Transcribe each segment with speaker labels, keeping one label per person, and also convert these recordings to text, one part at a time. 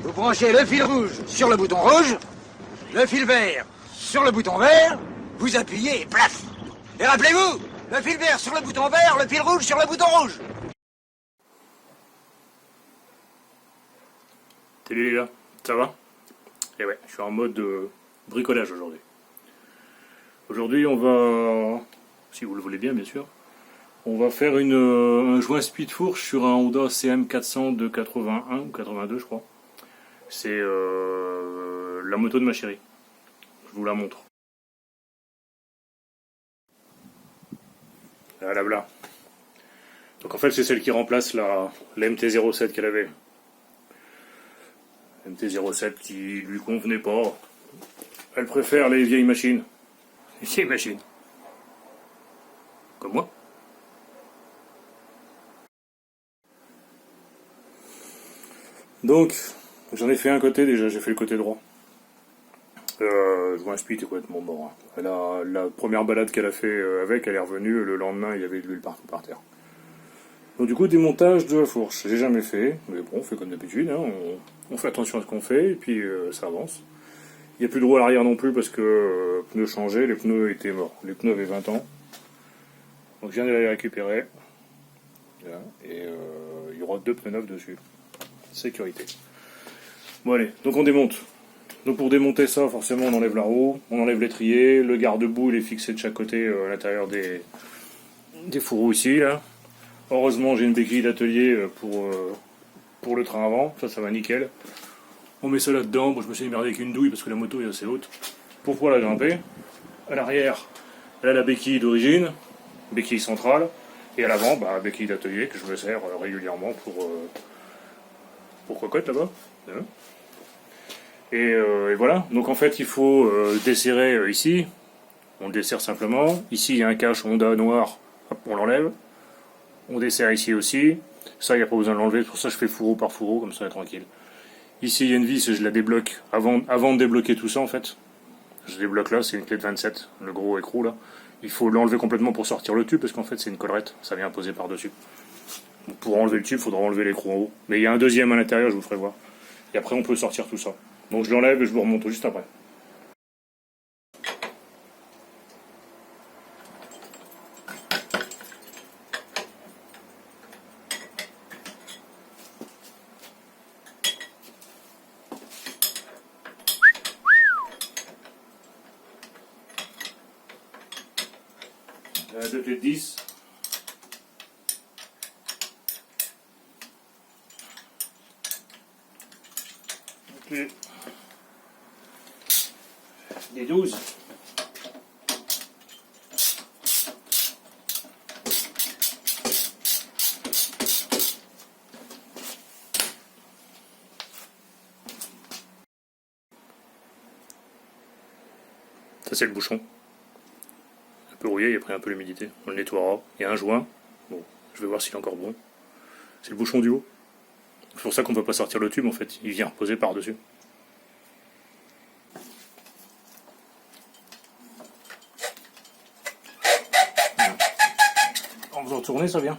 Speaker 1: Vous branchez le fil rouge sur le bouton rouge, le fil vert sur le bouton vert, vous appuyez et plaf. Et rappelez-vous, le fil vert sur le bouton vert, le fil rouge sur le bouton rouge.
Speaker 2: Salut les gars, ça va? Et ouais, je suis en mode bricolage aujourd'hui. Aujourd'hui on va, si vous le voulez bien sûr, on va faire un joint speed fourche sur un Honda CM400 de 81 ou 82 je crois. C'est la moto de ma chérie. Je vous la montre. Voilà. Donc en fait c'est celle qui remplace la MT-07 qu'elle avait. MT-07 qui lui convenait pas. Elle préfère les vieilles machines. Les vieilles machines. Comme moi. Donc, j'en ai fait un côté déjà, j'ai fait le côté droit. Je vois un speed est complètement mort. La première balade qu'elle a fait avec, elle est revenue, le lendemain il y avait de l'huile partout par terre. Donc du coup, démontage de la fourche, j'ai jamais fait, mais bon, on fait comme d'habitude, hein, on fait attention à ce qu'on fait, et puis ça avance. Il n'y a plus de roue à l'arrière non plus parce que pneus changés, les pneus étaient morts. Les pneus avaient 20 ans. Donc je viens de les récupérer. Voilà. Et il y aura 2 pneus neufs dessus. Sécurité. Bon allez, donc on démonte. Donc pour démonter ça, forcément on enlève la roue, on enlève l'étrier, le garde-boue il est fixé de chaque côté à l'intérieur des fourreaux ici là. Heureusement j'ai une béquille d'atelier pour le train avant, ça va nickel. On met ça là-dedans, bon, je me suis démerdé avec une douille parce que la moto est assez haute. Pour pouvoir la grimper. À l'arrière, elle a la béquille d'origine, béquille centrale, et à l'avant, béquille d'atelier que je me sers régulièrement pour cocotte là-bas. Et voilà, donc en fait il faut desserrer ici, on le dessert simplement. Ici il y a un cache Honda noir, hop, on l'enlève. On dessert ici aussi, ça il n'y a pas besoin de l'enlever, pour ça je fais fourreau par fourreau, comme ça tranquille. Ici il y a une vis, je la débloque avant de débloquer tout ça en fait. Je débloque là, c'est une clé de 27, le gros écrou là. Il faut l'enlever complètement pour sortir le tube parce qu'en fait c'est une collerette, ça vient poser par dessus. Donc, pour enlever le tube, il faudra enlever l'écrou en haut. Mais il y a un deuxième à l'intérieur, je vous ferai voir. Et après on peut sortir tout ça. Donc je l'enlève et je vous remonte juste après. Deux clés de 10. Okay. Des 12. Ça c'est le bouchon. Un peu rouillé, il a pris un peu l'humidité. On le nettoiera. Il y a un joint. Bon, je vais voir s'il est encore bon. C'est le bouchon du haut. C'est pour ça qu'on ne peut pas sortir le tube en fait. Il vient reposer par-dessus. En faisant tourner, ça vient.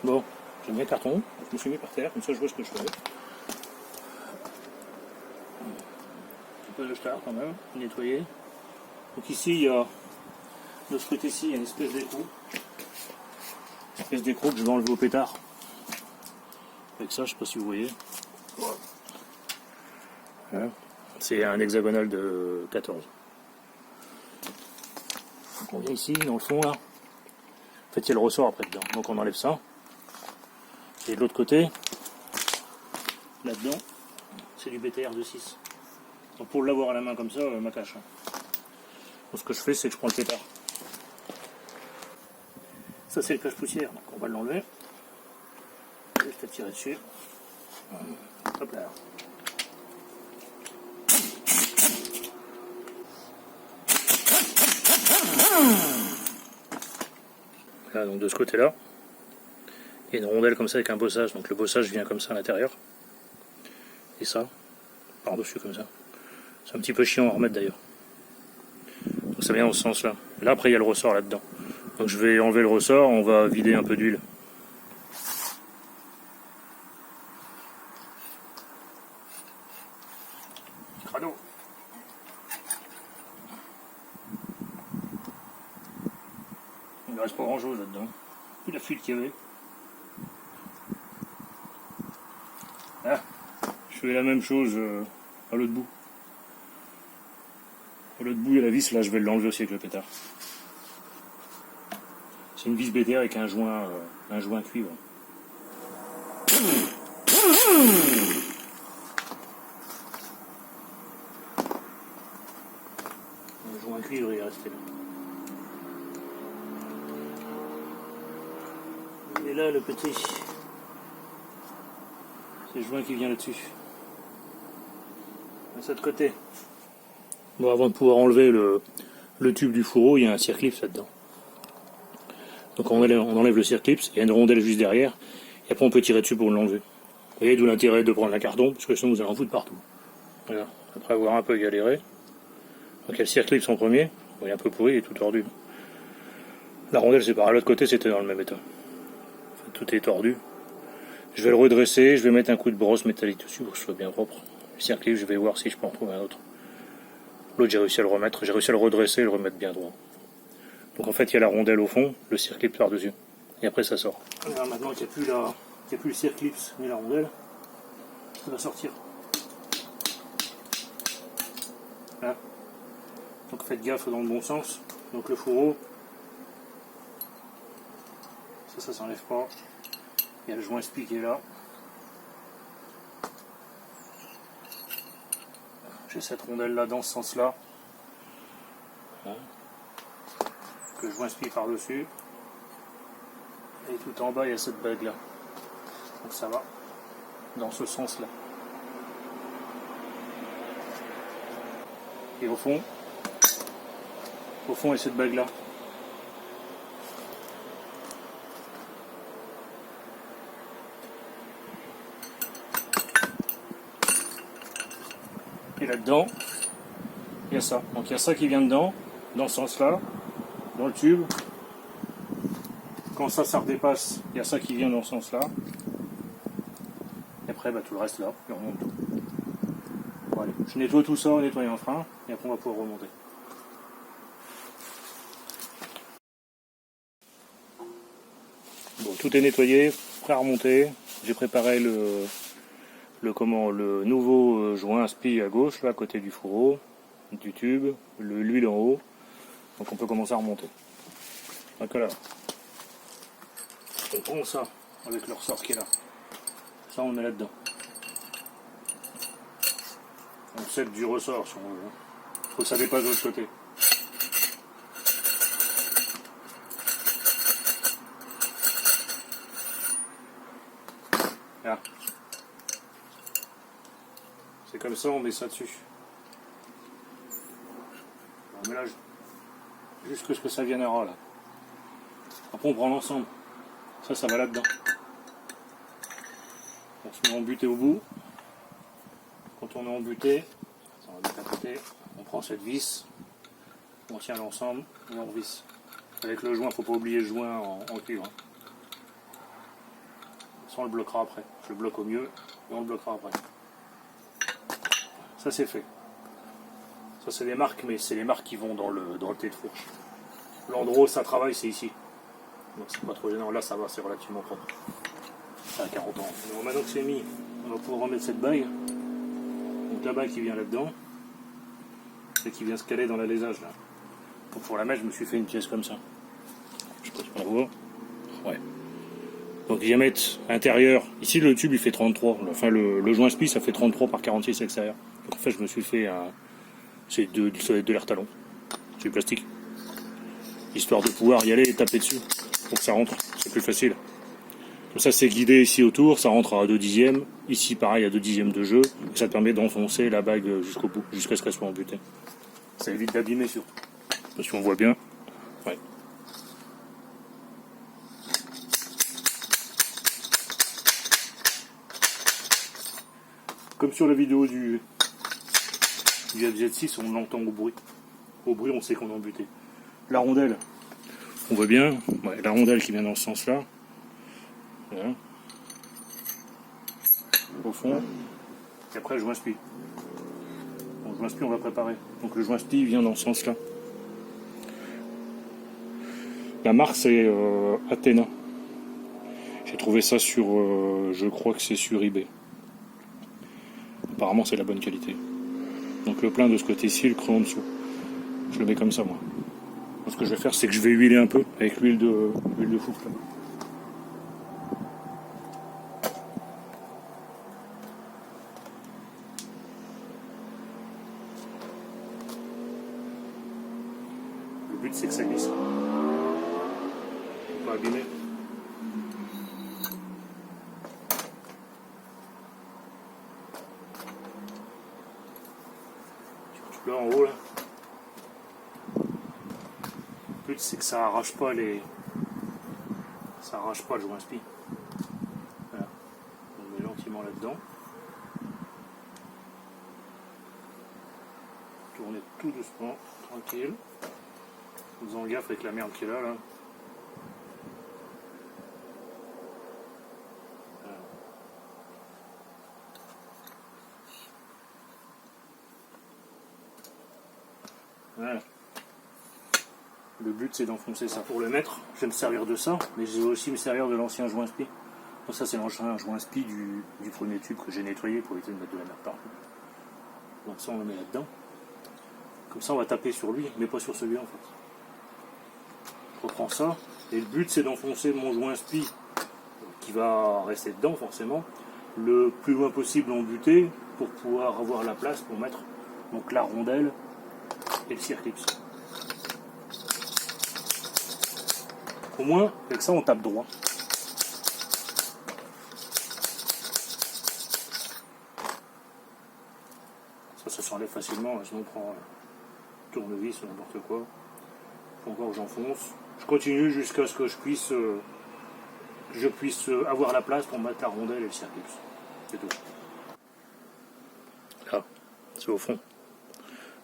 Speaker 2: Bon, j'ai mis un carton. Je me suis mis par terre, comme ça je vois ce que je fais. Un peu de star quand même, nettoyer. Donc ici, il y a, de ce côté-ci, il y a une espèce d'écrou. Une espèce d'écrou que je vais enlever au pétard. Avec ça, je ne sais pas si vous voyez. Voilà. C'est un hexagonal de 14. Donc on vient ici, dans le fond là. En fait, il y a le ressort après dedans. Donc on enlève ça. Et de l'autre côté, là-dedans, c'est du BTR de 6. Donc pour l'avoir à la main comme ça, ma cache. Donc ce que je fais, c'est que je prends le pétard. Ça c'est le cache-poussière, donc on va l'enlever. Juste à tirer dessus. Hop là. Là, donc de ce côté-là, il y a une rondelle comme ça avec un bossage. Donc le bossage vient comme ça à l'intérieur. Et ça, par-dessus comme ça. C'est un petit peu chiant à remettre d'ailleurs. ça vient dans ce sens-là. Là, après, il y a le ressort là-dedans. Donc je vais enlever le ressort, on va vider un peu d'huile. Crado. Il ne reste pas grand-chose là-dedans. Plus la fuite qu'il y avait. Ah, je fais la même chose à l'autre bout. À l'autre bout, il y a la vis, là je vais l'enlever aussi avec le pétard. C'est une vis BTR avec un joint cuivre. Le joint cuivre il est resté là. Et là le petit, c'est le joint qui vient là-dessus. De l'autre côté. Bon, avant de pouvoir enlever le tube du fourreau, il y a un circlips là-dedans. Donc on enlève le circlips, il y a une rondelle juste derrière, et après on peut tirer dessus pour l'enlever. Vous voyez, d'où l'intérêt de prendre un carton, parce que sinon vous allez en foutre partout. Voilà. Après avoir un peu galéré. Donc il y a le circlips en premier, il est un peu pourri, il est tout tordu. La rondelle c'est par l'autre côté, c'était dans le même état. Enfin, tout est tordu. Je vais le redresser, je vais mettre un coup de brosse métallique dessus pour que ce soit bien propre. Le circlips, je vais voir si je peux en trouver un autre. L'autre j'ai réussi à le remettre, j'ai réussi à le redresser et le remettre bien droit. Donc en fait il y a la rondelle au fond, le circlips par-dessus. Et après ça sort. Alors maintenant qu'il n'y a plus le circlips ni la rondelle, ça va sortir. Là. Donc faites gaffe dans le bon sens. Donc le fourreau, ça s'enlève pas. Il y a le joint spi qui est là. J'ai cette rondelle là dans ce sens là. Que je joins spi par dessus. Et tout en bas il y a cette bague là. Donc ça va dans ce sens là. Et au fond il y a cette bague là. Et là-dedans, il y a ça. Donc il y a ça qui vient dedans, dans ce sens-là, dans le tube. Quand ça redépasse, il y a ça qui vient dans ce sens-là. Et après, tout le reste là, et on remonte tout. Bon, allez, je nettoie tout ça en nettoyant un frein, et après on va pouvoir remonter. Bon, tout est nettoyé, prêt à remonter. J'ai préparé le nouveau joint spi à gauche, là, à côté du fourreau, du tube, l'huile en haut. Donc on peut commencer à remonter. Donc là, on prend ça avec le ressort qui est là. Ça on met là-dedans. On cède du ressort si on veut. Faut que ça dépasse de l'autre côté. Là. C'est comme ça, on met ça dessus. On mélange jusqu'à ce que ça vienne à ras là. Après on prend l'ensemble. Ça va là-dedans. On se met embuté au bout. Quand on est embuté, ça va mettre à côté, on prend cette vis, on tient l'ensemble et on visse. Avec le joint, il ne faut pas oublier le joint en cuivre. Ça on le bloquera après. Je le bloque au mieux et on le bloquera après. Ça c'est fait. Ça c'est des marques, mais c'est les marques qui vont dans le thé de fourche. L'endroit ça travaille, c'est ici. Donc c'est pas trop gênant. Là ça va, c'est relativement propre. Ça a 40 ans. Donc, maintenant que c'est mis, on va pouvoir remettre cette bague. Donc la bague qui vient là-dedans. Et qui vient se caler dans l'alésage là. Donc pour la mettre, je me suis fait une pièce comme ça. Je sais pas si on la voit. Ouais. Donc diamètre intérieur. Ici le tube il fait 33. Enfin le joint spi ça fait 33 par 46 extérieur. Donc en fait je me suis fait un. C'est de l'air talon. C'est du plastique. Histoire de pouvoir y aller et taper dessus. Pour que ça rentre. C'est plus facile. Comme ça c'est guidé ici autour. Ça rentre à 2 dixièmes. Ici pareil à 2 dixièmes de jeu. Et ça te permet d'enfoncer la bague jusqu'au bout. Jusqu'à ce qu'elle soit embutée. Ça évite d'abîmer surtout. Parce qu'on voit bien. Ouais. Comme sur la vidéo du FZ6, on l'entend au bruit. Au bruit, on sait qu'on est embuté. La rondelle, on voit bien. Ouais, la rondelle qui vient dans ce sens-là. Voilà. Au fond. Et après, le joint spi. Bon, le joint spi, on va préparer. Donc le joint spi vient dans ce sens-là. La marque, c'est Athena. J'ai trouvé ça sur, je crois que c'est sur eBay. Apparemment, c'est la bonne qualité. Donc le plein de ce côté-ci, le creux en dessous. Je le mets comme ça, moi. Donc, ce que je vais faire, c'est que je vais huiler un peu avec l'huile de foutre. Le but, c'est que ça glisse. Pas abîmer. Surtout là en haut là. Le but c'est que ça arrache pas le joint spi. Voilà. On met gentiment là-dedans. Tournez tout doucement, tranquille. En faisant gaffe avec la merde qu'il y a là. Voilà. Le but c'est d'enfoncer ça. Pour le mettre, je vais me servir de ça, mais je vais aussi me servir de l'ancien joint spi. Donc ça c'est l'ancien joint spi du premier tube que j'ai nettoyé pour éviter de mettre de la merde partout. Donc ça on le met là-dedans. Comme ça on va taper sur lui, mais pas sur celui-là en fait. Je reprends ça, et le but c'est d'enfoncer mon joint spi, qui va rester dedans forcément, le plus loin possible embuté, pour pouvoir avoir la place pour mettre donc la rondelle et le circlips. Au moins, avec ça, on tape droit. Ça s'enlève facilement, sinon on prend tournevis ou n'importe quoi. Faut encore que j'enfonce. Je continue jusqu'à ce que je puisse avoir la place pour mettre la rondelle et le circlips. C'est tout. Là, c'est au fond.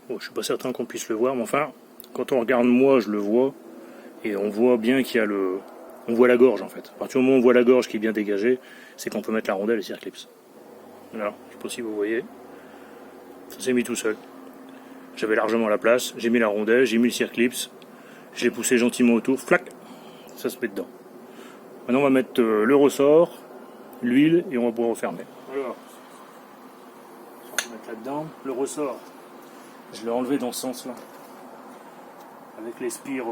Speaker 2: Bon, je suis pas certain qu'on puisse le voir, mais enfin, quand on regarde moi, je le vois. Et on voit bien qu'il y a on voit la gorge en fait. À partir du moment où on voit la gorge qui est bien dégagée, c'est qu'on peut mettre la rondelle et le circlips. Voilà, je sais pas si vous voyez. Ça s'est mis tout seul. J'avais largement la place, j'ai mis la rondelle, j'ai mis le circlips, je l'ai poussé gentiment autour, flac, ça se met dedans. Maintenant on va mettre le ressort, l'huile et on va pouvoir refermer. Alors, on va mettre là-dedans. Le ressort, je l'ai enlevé dans ce sens-là. Avec les spires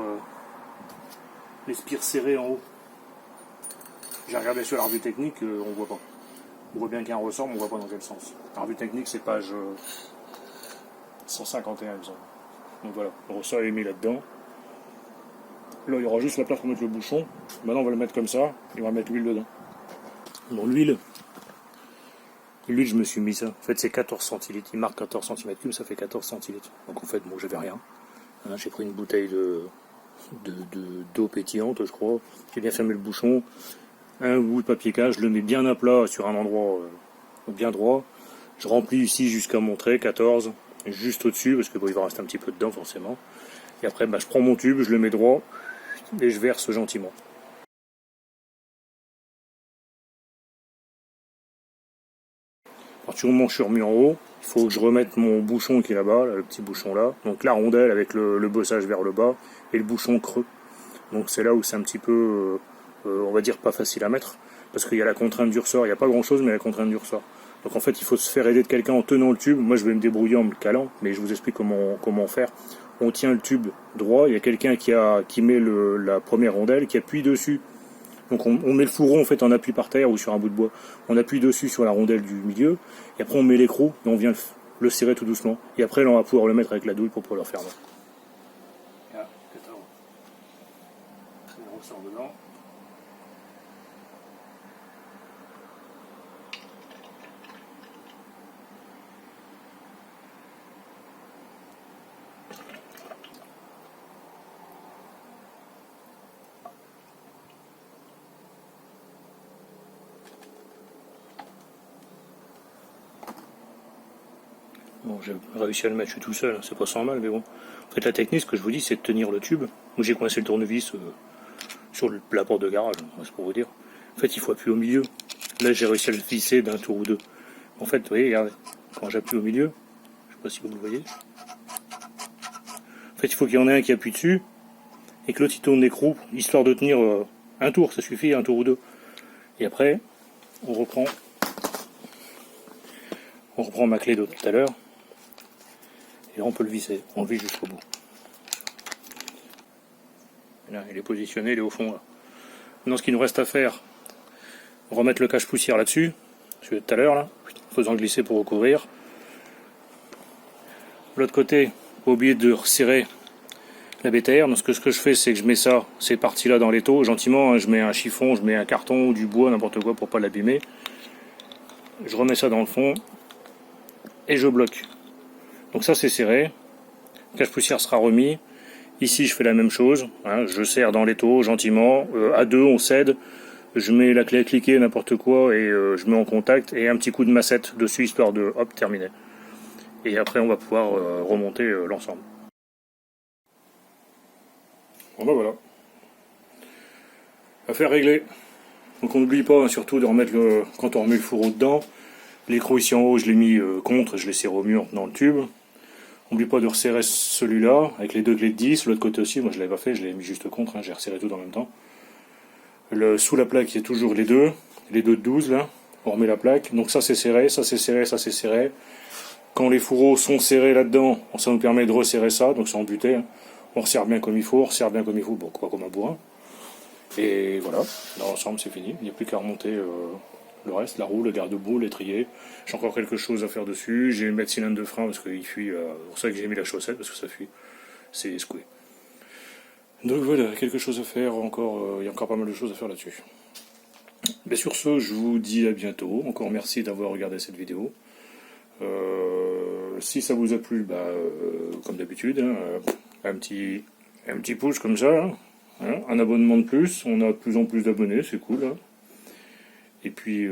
Speaker 2: serrés en haut. J'ai regardé sur la revue technique, on voit pas. On voit bien qu'il y a un ressort, mais on voit pas dans quel sens. La revue technique, c'est page 151, il me semble. Donc voilà, le ressort est mis là-dedans. Là, il y aura juste la place pour mettre le bouchon. Maintenant, on va le mettre comme ça, et on va mettre l'huile dedans. Bon, l'huile, je me suis mis ça. En fait, c'est 14 centilitres. Il marque 14 cm3, ça fait 14 centilitres. Donc en fait, bon, j'avais rien. J'ai pris une bouteille d'eau pétillante, je crois. J'ai bien fermé le bouchon. Un bout de papier cache, je le mets bien à plat sur un endroit bien droit. Je remplis ici jusqu'à mon trait, 14, juste au-dessus, parce que bon, il va rester un petit peu dedans forcément. Et après, je prends mon tube, je le mets droit, et je verse gentiment. À partir du moment où je suis remis en haut, il faut que je remette mon bouchon qui est là-bas, le petit bouchon là. Donc la rondelle avec le bossage vers le bas, et le bouchon creux. Donc c'est là où c'est un petit peu, on va dire, pas facile à mettre, parce qu'il y a la contrainte du ressort. Il n'y a pas grand-chose, mais il y a la contrainte du ressort. Donc en fait, il faut se faire aider de quelqu'un en tenant le tube. Moi, je vais me débrouiller en me calant, mais je vous explique comment faire. On tient le tube droit, il y a quelqu'un qui met la première rondelle, qui appuie dessus. Donc on met le fourreau en fait en appui par terre ou sur un bout de bois. On appuie dessus sur la rondelle du milieu, et après on met l'écrou, et on vient le serrer tout doucement. Et après, là, on va pouvoir le mettre avec la douille pour pouvoir le refermer. Là, 14. On ressort dedans. Bon, j'ai réussi à le mettre, je suis tout seul, c'est pas sans mal, mais bon. En fait, la technique, ce que je vous dis, c'est de tenir le tube. Moi, j'ai coincé le tournevis sur la porte de garage, c'est pour vous dire. En fait, il faut appuyer au milieu. Là, j'ai réussi à le visser d'un tour ou deux. En fait, vous voyez, regardez, quand j'appuie au milieu, je sais pas si vous le voyez. En fait, il faut qu'il y en ait un qui appuie dessus et que l'autre il tourne l'écrou, histoire de tenir un tour, ça suffit, un tour ou deux. Et après, on reprend ma clé de tout à l'heure. Et là, on peut le visser. On le visse jusqu'au bout. Et là, il est positionné, il est au fond. Là. Maintenant, ce qu'il nous reste à faire, remettre le cache-poussière là-dessus, celui de tout à l'heure, là, faisant glisser pour recouvrir. De l'autre côté, pas oublier de resserrer la BTR. Donc, ce que je fais, c'est que je mets ça, ces parties-là dans l'étau, gentiment. Hein, je mets un chiffon, je mets un carton ou du bois, n'importe quoi, pour pas l'abîmer. Je remets ça dans le fond et je bloque. Donc ça, c'est serré. Le cache-poussière sera remis. Ici, je fais la même chose. Hein, je serre dans l'étau, gentiment. À deux, on cède. Je mets la clé à cliquer, n'importe quoi, et je mets en contact, et un petit coup de massette dessus, histoire de, hop, terminer. Et après, on va pouvoir remonter l'ensemble. Bon ben voilà. Affaire réglée. Donc on n'oublie pas, hein, surtout, de remettre quand on remet le fourreau dedans. L'écrou ici en haut, je l'ai mis contre, je l'ai serré au mur dans le tube. N'oublie pas de resserrer celui-là, avec les deux clés de 10. L'autre côté aussi, moi je l'avais pas fait, je l'ai mis juste contre, hein, j'ai resserré tout en même temps. Sous la plaque, il y a toujours les deux de 12 là. On remet la plaque. Donc ça c'est serré, ça c'est serré, ça c'est serré. Quand les fourreaux sont serrés là-dedans, ça nous permet de resserrer ça, donc c'est embuté. Hein. On resserre bien comme il faut, bon, pas comme un bourrin. Et voilà, dans l'ensemble c'est fini. Il n'y a plus qu'à remonter le reste, la roue, le garde-boue, l'étrier. J'ai encore quelque chose à faire dessus. J'ai mettre cylindre de frein parce qu'il fuit. C'est pour ça que j'ai mis la chaussette, parce que ça fuit. C'est secoué. Donc voilà, quelque chose à faire encore. Il y a encore pas mal de choses à faire là-dessus. Mais sur ce, je vous dis à bientôt. Encore merci d'avoir regardé cette vidéo. Si ça vous a plu, comme d'habitude, hein, un petit pouce comme ça, hein, un abonnement de plus. On a de plus en plus d'abonnés, c'est cool. Hein. Et puis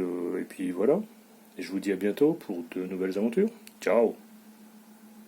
Speaker 2: voilà. Et je vous dis à bientôt pour de nouvelles aventures. Ciao.